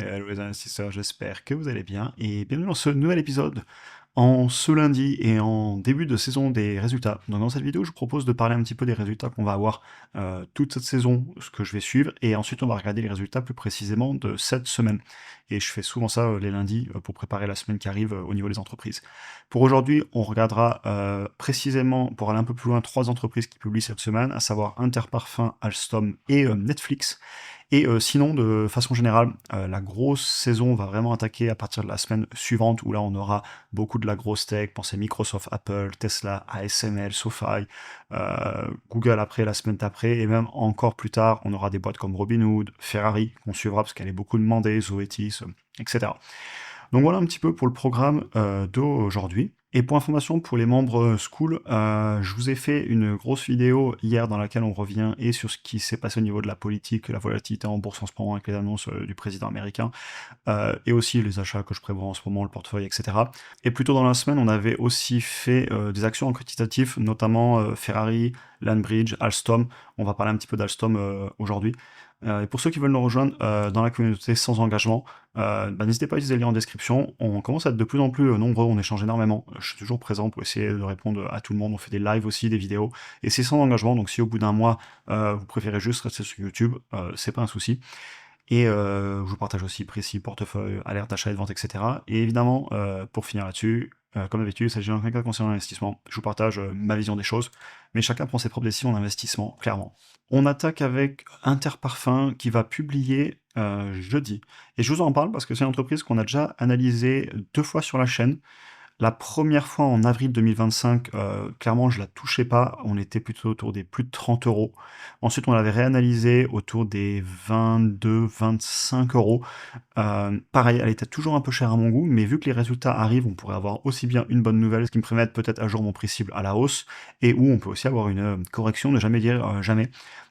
Hello les investisseurs, j'espère que vous allez bien et bienvenue dans ce nouvel épisode en ce lundi et en début de saison des résultats. Donc dans cette vidéo, je vous propose de parler un petit peu des résultats qu'on va avoir toute cette saison, ce que je vais suivre, et ensuite on va regarder les résultats plus précisément de cette semaine. Et je fais souvent ça les lundis pour préparer la semaine qui arrive au niveau des entreprises. Pour aujourd'hui, on regardera précisément, pour aller un peu plus loin, trois entreprises qui publient cette semaine, à savoir Interparfums, Alstom et Netflix. Et sinon, de façon générale, la grosse saison va vraiment attaquer à partir de la semaine suivante, où là on aura beaucoup de la grosse tech, pensez Microsoft, Apple, Tesla, ASML, SoFi, Google après, la semaine d'après, et même encore plus tard, on aura des boîtes comme Robinhood, Ferrari, qu'on suivra parce qu'elle est beaucoup demandée, Zoetis, etc. Donc voilà un petit peu pour le programme d'aujourd'hui. Et pour information pour les membres School, je vous ai fait une grosse vidéo hier dans laquelle on revient et sur ce qui s'est passé au niveau de la politique, la volatilité en bourse en ce moment avec les annonces du président américain, et aussi les achats que je prévois en ce moment, le portefeuille, etc. Et plus tôt dans la semaine, on avait aussi fait des actions en quantitatif, notamment Ferrari, Landbridge, Alstom. On va parler un petit peu d'Alstom aujourd'hui. Et pour ceux qui veulent nous rejoindre dans la communauté sans engagement, n'hésitez pas à utiliser le lien en description. On commence à être de plus en plus nombreux, on échange énormément. Je suis toujours présent pour essayer de répondre à tout le monde. On fait des lives aussi, des vidéos. Et c'est sans engagement, donc si au bout d'un mois, vous préférez juste rester sur YouTube, c'est pas un souci. Et je vous partage aussi précis, portefeuille, alerte d'achat et de vente, etc. Et évidemment, pour finir là-dessus, comme d'habitude, il s'agit d'un cas concernant l'investissement. Je vous partage ma vision des choses, mais chacun prend ses propres décisions d'investissement, clairement. On attaque avec Interparfums qui va publier jeudi. Et je vous en parle parce que c'est une entreprise qu'on a déjà analysée 2 fois sur la chaîne. La première fois en avril 2025, clairement, je la touchais pas. On était plutôt autour des plus de 30 euros. Ensuite, on l'avait réanalysé autour des 22-25 euros. Pareil, elle était toujours un peu chère à mon goût, mais vu que les résultats arrivent, on pourrait avoir aussi bien une bonne nouvelle, ce qui me ferait mettre peut-être à jour mon prix cible à la hausse, et où on peut aussi avoir une correction, ne jamais dire jamais.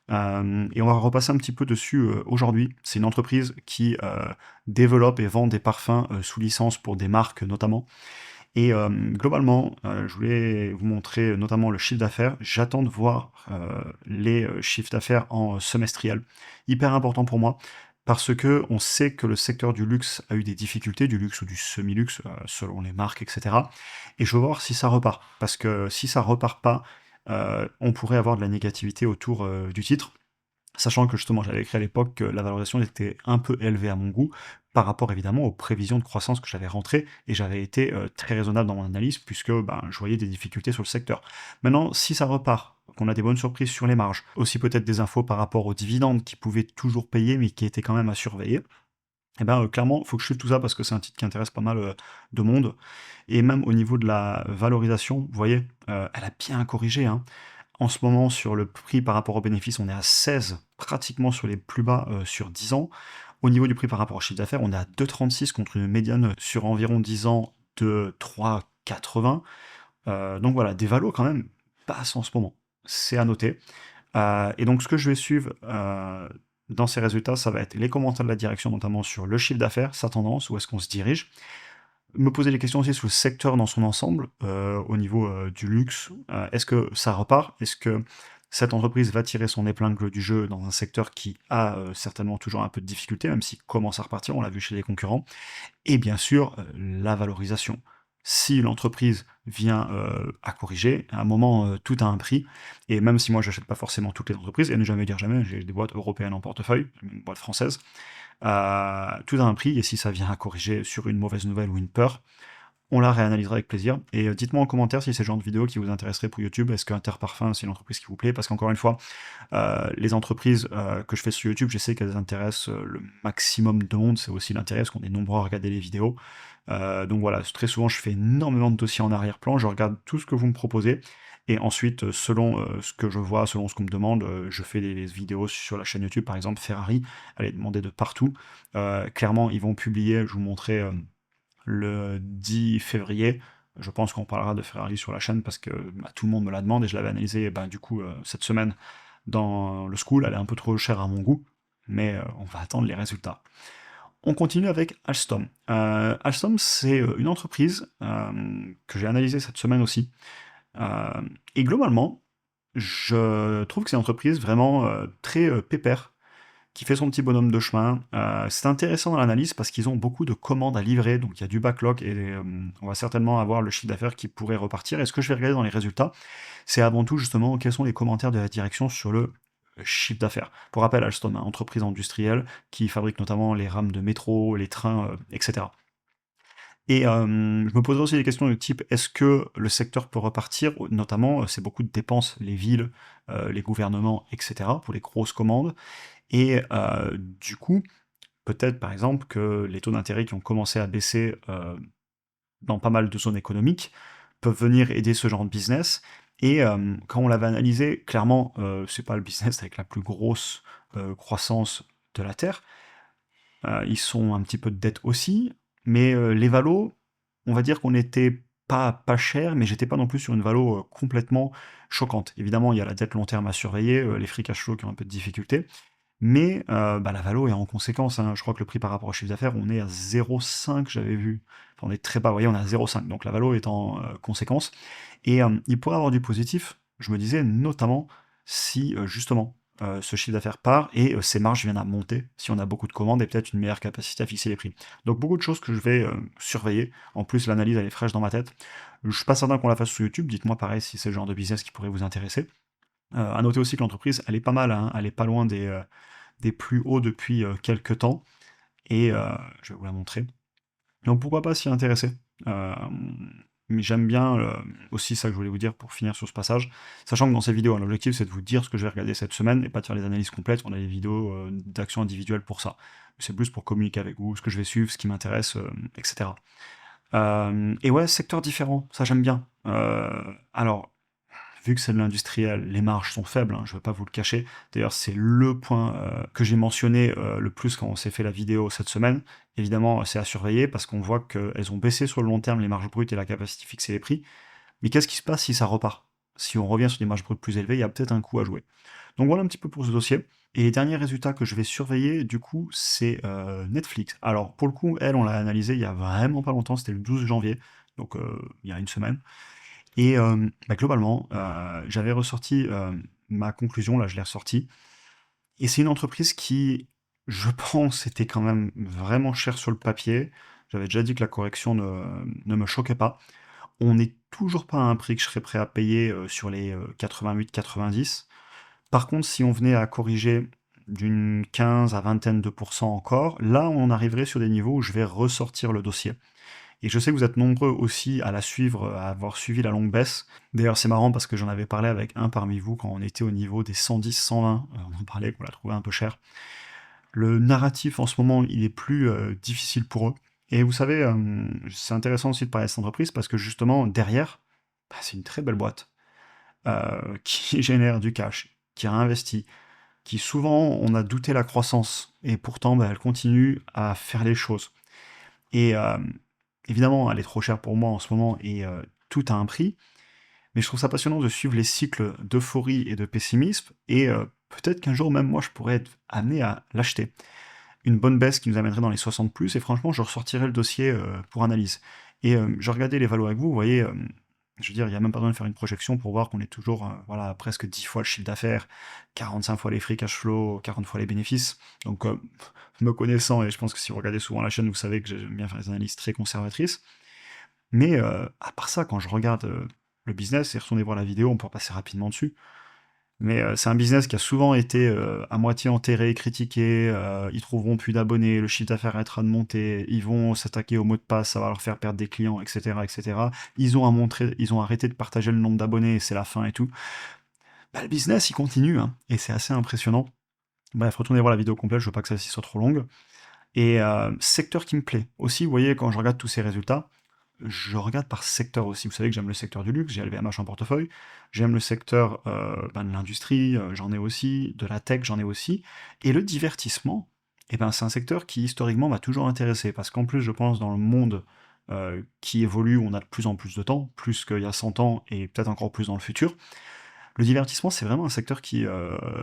Et on va repasser un petit peu dessus aujourd'hui. C'est une entreprise qui développe et vend des parfums sous licence pour des marques notamment. Et globalement, je voulais vous montrer notamment le chiffre d'affaires. J'attends de voir les chiffres d'affaires en semestriel. Hyper important pour moi, parce que on sait que le secteur du luxe a eu des difficultés, du luxe ou du semi-luxe, selon les marques, etc. Et je veux voir si ça repart. Parce que si ça repart pas, on pourrait avoir de la négativité autour du titre. Sachant que justement, j'avais écrit à l'époque que la valorisation était un peu élevée à mon goût, par rapport évidemment aux prévisions de croissance que j'avais rentrées, et j'avais été très raisonnable dans mon analyse, puisque je voyais des difficultés sur le secteur. Maintenant, si ça repart, qu'on a des bonnes surprises sur les marges, aussi peut-être des infos par rapport aux dividendes qui pouvaient toujours payer, mais qui étaient quand même à surveiller, et clairement, il faut que je suive tout ça parce que c'est un titre qui intéresse pas mal de monde. Et même au niveau de la valorisation, vous voyez, elle a bien corrigé, hein. En ce moment, sur le prix par rapport aux bénéfices, on est à 16, pratiquement sur les plus bas sur 10 ans. Au niveau du prix par rapport au chiffre d'affaires, on est à 2,36 contre une médiane sur environ 10 ans de 3,80. Donc voilà, des valos quand même basses en ce moment. C'est à noter. Et donc ce que je vais suivre dans ces résultats, ça va être les commentaires de la direction, notamment sur le chiffre d'affaires, sa tendance, où est-ce qu'on se dirige, me poser des questions aussi sur le secteur dans son ensemble, au niveau du luxe. Est-ce que ça repart? Est-ce que cette entreprise va tirer son épingle du jeu dans un secteur qui a certainement toujours un peu de difficulté, même s'il commence à repartir, on l'a vu chez les concurrents? Et bien sûr, la valorisation. Si l'entreprise vient à corriger, à un moment, tout a un prix, et même si moi j'achète pas forcément toutes les entreprises, et ne jamais dire jamais, j'ai des boîtes européennes en portefeuille, une boîte française, tout a un prix, et si ça vient à corriger sur une mauvaise nouvelle ou une peur, on la réanalysera avec plaisir. Et dites-moi en commentaire si c'est le genre de vidéo qui vous intéresserait pour YouTube. Est-ce que Interparfum, c'est une entreprise qui vous plaît? Parce qu'encore une fois, les entreprises que je fais sur YouTube, j'essaie qu'elles intéressent le maximum de monde. C'est aussi l'intérêt, parce qu'on est nombreux à regarder les vidéos. Donc voilà, très souvent, je fais énormément de dossiers en arrière-plan. Je regarde tout ce que vous me proposez. Et ensuite, selon ce que je vois, selon ce qu'on me demande, je fais des vidéos sur la chaîne YouTube. Par exemple, Ferrari, elle est demandée de partout. Clairement, ils vont publier, je vous montrais le 10 février. Je pense qu'on parlera de Ferrari sur la chaîne parce que tout le monde me la demande et je l'avais analysé du coup cette semaine dans le school. Elle est un peu trop chère à mon goût, mais on va attendre les résultats. On continue avec Alstom. Alstom, c'est une entreprise que j'ai analysée cette semaine aussi. Et globalement, je trouve que c'est une entreprise vraiment très pépère, qui fait son petit bonhomme de chemin. C'est intéressant dans l'analyse parce qu'ils ont beaucoup de commandes à livrer, donc il y a du backlog et on va certainement avoir le chiffre d'affaires qui pourrait repartir. Et ce que je vais regarder dans les résultats, c'est avant tout justement quels sont les commentaires de la direction sur le chiffre d'affaires. Pour rappel, Alstom, hein, entreprise industrielle qui fabrique notamment les rames de métro, les trains, etc. Et je me poserai aussi des questions du type, est-ce que le secteur peut repartir? Notamment, c'est beaucoup de dépenses, les villes, les gouvernements, etc., pour les grosses commandes. Et du coup, peut-être par exemple que les taux d'intérêt qui ont commencé à baisser dans pas mal de zones économiques peuvent venir aider ce genre de business. Et quand on l'avait analysé, clairement, c'est pas le business avec la plus grosse croissance de la Terre. Ils sont un petit peu de dette aussi, mais les valos, on va dire qu'on était pas cher, mais j'étais pas non plus sur une valo complètement choquante. Évidemment, il y a la dette long terme à surveiller, les free cash flow qui ont un peu de difficulté, mais bah, la valo est en conséquence, hein. Je crois que le prix par rapport au chiffre d'affaires, on est à 0,5, j'avais vu. Enfin, on est très bas, vous voyez, on est à 0,5. Donc la valo est en conséquence. Et il pourrait avoir du positif, je me disais, notamment si justement ce chiffre d'affaires part et ces marges viennent à monter, si on a beaucoup de commandes et peut-être une meilleure capacité à fixer les prix. Donc beaucoup de choses que je vais surveiller. En plus, l'analyse, elle est fraîche dans ma tête. Je suis pas certain qu'on la fasse sur YouTube. Dites-moi pareil si c'est le genre de business qui pourrait vous intéresser. À noter aussi que l'entreprise, elle est pas mal, hein. Elle est pas loin des plus hauts depuis quelques temps, et je vais vous la montrer. Donc pourquoi pas s'y intéresser. Euh, mais j'aime bien aussi ça que je voulais vous dire pour finir sur ce passage, sachant que dans ces vidéos, hein, l'objectif c'est de vous dire ce que je vais regarder cette semaine et pas de faire les analyses complètes. On a des vidéos d'action individuelle pour ça. C'est plus pour communiquer avec vous, ce que je vais suivre, ce qui m'intéresse, etc. Et ouais, secteur différent, ça j'aime bien. Alors, vu que c'est de l'industriel, les marges sont faibles, hein, je ne vais pas vous le cacher. D'ailleurs, c'est le point que j'ai mentionné le plus quand on s'est fait la vidéo cette semaine. Évidemment, c'est à surveiller parce qu'on voit qu'elles ont baissé sur le long terme les marges brutes et la capacité de fixer les prix. Mais qu'est-ce qui se passe si ça repart? Si on revient sur des marges brutes plus élevées, il y a peut-être un coup à jouer. Donc voilà un petit peu pour ce dossier. Et les derniers résultats que je vais surveiller, du coup, c'est Netflix. Alors, pour le coup, elle, on l'a analysé il y a vraiment pas longtemps, c'était le 12 janvier, donc il y a une semaine. Et bah, globalement, j'avais ressorti ma conclusion, là je l'ai ressortie. Et c'est une entreprise qui, je pense, était quand même vraiment chère sur le papier. J'avais déjà dit que la correction ne me choquait pas. On n'est toujours pas à un prix que je serais prêt à payer sur les 88-90. Par contre, si on venait à corriger d'une 15 à vingtaine de pourcents encore, là on arriverait sur des niveaux où je vais ressortir le dossier. Et je sais que vous êtes nombreux aussi à la suivre, à avoir suivi la longue baisse. D'ailleurs, c'est marrant parce que j'en avais parlé avec un parmi vous quand on était au niveau des 110, 120. On en parlait qu'on l'a trouvé un peu cher. Le narratif en ce moment, il est plus difficile pour eux. Et vous savez, c'est intéressant aussi de parler de cette entreprise parce que justement, derrière, bah, c'est une très belle boîte qui génère du cash, qui a investi, qui souvent on a douté la croissance et pourtant bah, elle continue à faire les choses. Et évidemment, elle est trop chère pour moi en ce moment et tout a un prix, mais je trouve ça passionnant de suivre les cycles d'euphorie et de pessimisme, et peut-être qu'un jour même moi je pourrais être amené à l'acheter. Une bonne baisse qui nous amènerait dans les 60 plus, et franchement je ressortirais le dossier pour analyse. Et je regardais les valos avec vous, vous voyez, je veux dire, il n'y a même pas besoin de faire une projection pour voir qu'on est toujours voilà, presque 10 fois le chiffre d'affaires, 45 fois les free cash flow, 40 fois les bénéfices. Donc, me connaissant, et je pense que si vous regardez souvent la chaîne, vous savez que j'aime bien faire des analyses très conservatrices. Mais à part ça, quand je regarde le business, et retournez voir la vidéo, on peut passer rapidement dessus. Mais c'est un business qui a souvent été à moitié enterré, critiqué, ils trouveront plus d'abonnés, le chiffre d'affaires arrêtera de monter, ils vont s'attaquer au mot de passe, ça va leur faire perdre des clients, etc., etc. Ils ont arrêté de partager le nombre d'abonnés, c'est la fin et tout. Bah, le business, il continue, hein, et c'est assez impressionnant. Bref, retournez voir la vidéo complète, je veux pas que celle-ci soit trop longue. Et secteur qui me plaît. Aussi, vous voyez, quand je regarde tous ces résultats, je regarde par secteur aussi. Vous savez que j'aime le secteur du luxe, j'ai LVMH en portefeuille. J'aime le secteur ben, de l'industrie, j'en ai aussi. De la tech, j'en ai aussi. Et le divertissement, eh ben, c'est un secteur qui historiquement m'a toujours intéressé. Parce qu'en plus, je pense, dans le monde qui évolue, où on a de plus en plus de temps, plus qu'il y a 100 ans et peut-être encore plus dans le futur. Le divertissement, c'est vraiment un secteur qui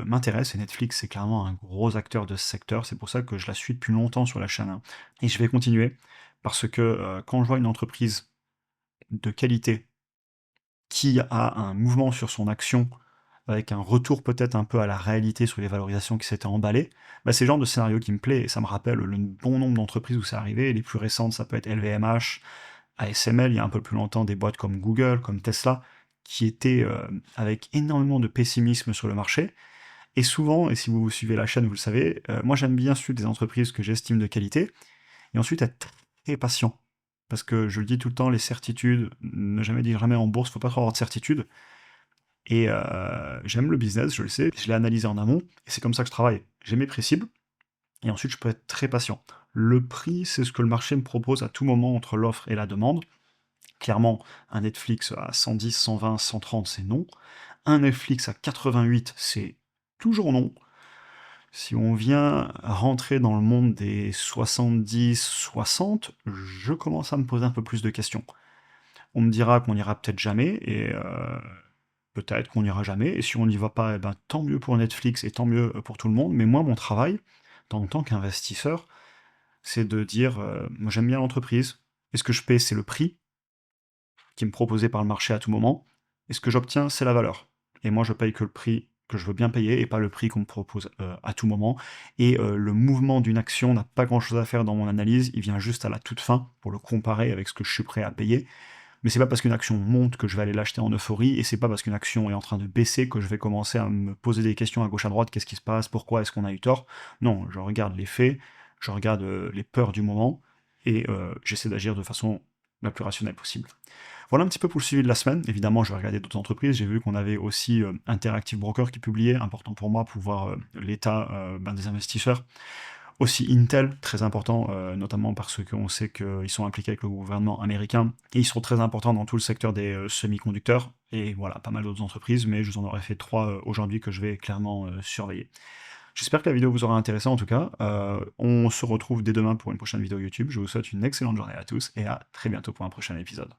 m'intéresse, et Netflix, c'est clairement un gros acteur de ce secteur. C'est pour ça que je la suis depuis longtemps sur la chaîne, hein. Et je vais continuer, parce que quand je vois une entreprise de qualité qui a un mouvement sur son action avec un retour peut-être un peu à la réalité sur les valorisations qui s'étaient emballées, bah, c'est le genre de scénario qui me plaît, et ça me rappelle le bon nombre d'entreprises où c'est arrivé. Les plus récentes, ça peut être LVMH, ASML, il y a un peu plus longtemps, des boîtes comme Google, comme Tesla, qui étaient avec énormément de pessimisme sur le marché. Et souvent, et si vous suivez la chaîne, vous le savez, moi j'aime bien suivre des entreprises que j'estime de qualité, et ensuite être très patient. Parce que je le dis tout le temps, les certitudes, ne jamais dire jamais en bourse, faut pas trop avoir de certitudes. Et j'aime le business, je le sais, je l'ai analysé en amont, et c'est comme ça que je travaille. J'ai mes prix cibles, et ensuite je peux être très patient. Le prix, c'est ce que le marché me propose à tout moment entre l'offre et la demande. Clairement, un Netflix à 110, 120, 130, c'est non. Un Netflix à 88, c'est toujours non. Si on vient rentrer dans le monde des 70, 60, je commence à me poser un peu plus de questions. On me dira qu'on n'ira peut-être jamais, et peut-être qu'on n'ira jamais, et si on n'y va pas, eh ben, tant mieux pour Netflix et tant mieux pour tout le monde, mais moi, mon travail, en tant qu'investisseur, c'est de dire, moi j'aime bien l'entreprise, et ce que je paie, c'est le prix qui est me proposé par le marché à tout moment, et ce que j'obtiens, c'est la valeur. Et moi, je paye que le prix que je veux bien payer, et pas le prix qu'on me propose à tout moment. Et le mouvement d'une action n'a pas grand-chose à faire dans mon analyse, il vient juste à la toute fin, pour le comparer avec ce que je suis prêt à payer. Mais c'est pas parce qu'une action monte que je vais aller l'acheter en euphorie, et c'est pas parce qu'une action est en train de baisser que je vais commencer à me poser des questions à gauche à droite, qu'est-ce qui se passe, pourquoi est-ce qu'on a eu tort. Non, je regarde les faits, je regarde les peurs du moment, et j'essaie d'agir de façon la plus rationnelle possible. Voilà un petit peu pour le suivi de la semaine. Évidemment, je vais regarder d'autres entreprises. J'ai vu qu'on avait aussi Interactive Broker qui publiait, important pour moi pour voir l'état des investisseurs. Aussi Intel, très important, notamment parce qu'on sait qu'ils sont impliqués avec le gouvernement américain, et ils sont très importants dans tout le secteur des semi-conducteurs, et voilà, pas mal d'autres entreprises, mais je vous en aurais fait trois aujourd'hui que je vais clairement surveiller. J'espère que la vidéo vous aura intéressé en tout cas. On se retrouve dès demain pour une prochaine vidéo YouTube. Je vous souhaite une excellente journée à tous, et à très bientôt pour un prochain épisode.